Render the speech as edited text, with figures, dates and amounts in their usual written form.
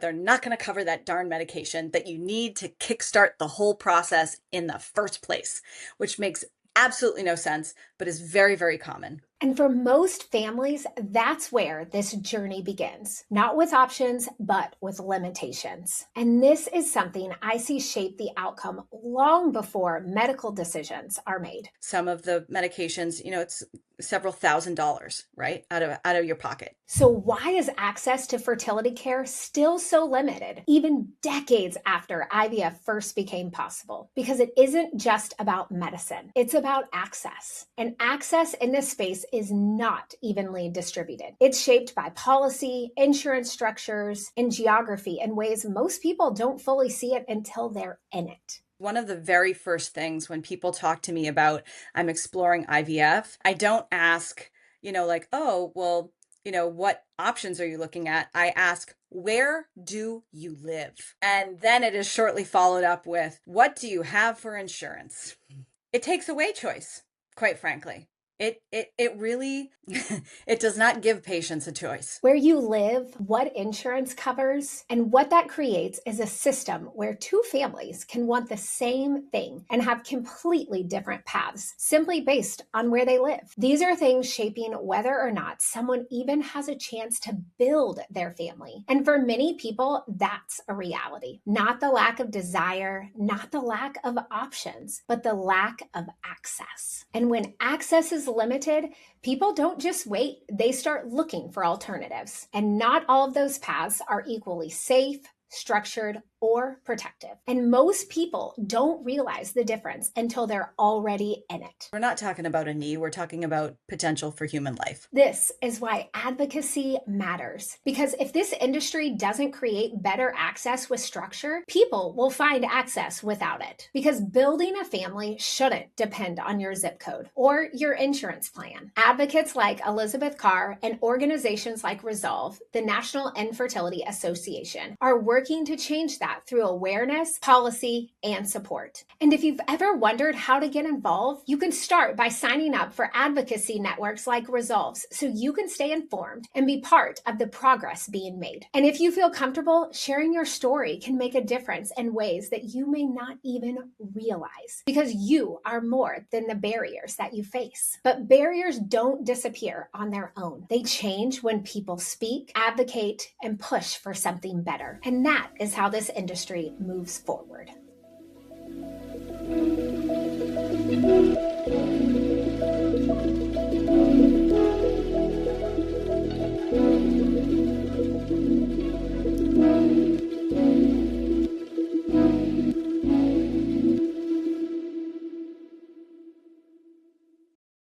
they're not going to cover that darn medication that you need to kickstart the whole process in the first place, which makes absolutely no sense, but is very, very common. And for most families, that's where this journey begins. Not with options, but with limitations. And this is something I see shape the outcome long before medical decisions are made. Some of the medications, it's several $1,000s, right? Out of your pocket. So why is access to fertility care still so limited, even decades after IVF first became possible? Because it isn't just about medicine. It's about access. And access in this space is not evenly distributed. It's shaped by policy, insurance structures, and geography in ways most people don't fully see it until they're in it. One of the very first things when people talk to me about I'm exploring IVF, I don't ask, oh, well, what options are you looking at? I ask, where do you live? And then it is shortly followed up with, what do you have for insurance? It takes away choice, quite frankly. It really, it does not give patients a choice. Where you live, what insurance covers, and what that creates is a system where two families can want the same thing and have completely different paths simply based on where they live. These are things shaping whether or not someone even has a chance to build their family. And for many people, that's a reality. Not the lack of desire, not the lack of options, but the lack of access. And when access is limited, people don't just wait, they start looking for alternatives. And not all of those paths are equally safe, structured, or protective. And most people don't realize the difference until they're already in it. We're not talking about a knee, we're talking about potential for human life. This is why advocacy matters. Because if this industry doesn't create better access with structure, people will find access without it. Because building a family shouldn't depend on your zip code or your insurance plan. Advocates like Elizabeth Carr and organizations like Resolve, the National Infertility Association, are working to change that through awareness, policy, and support. And if you've ever wondered how to get involved, you can start by signing up for advocacy networks like Resolve's so you can stay informed and be part of the progress being made. And if you feel comfortable, sharing your story can make a difference in ways that you may not even realize, because you are more than the barriers that you face. But barriers don't disappear on their own. They change when people speak, advocate, and push for something better. And that is how this industry moves forward.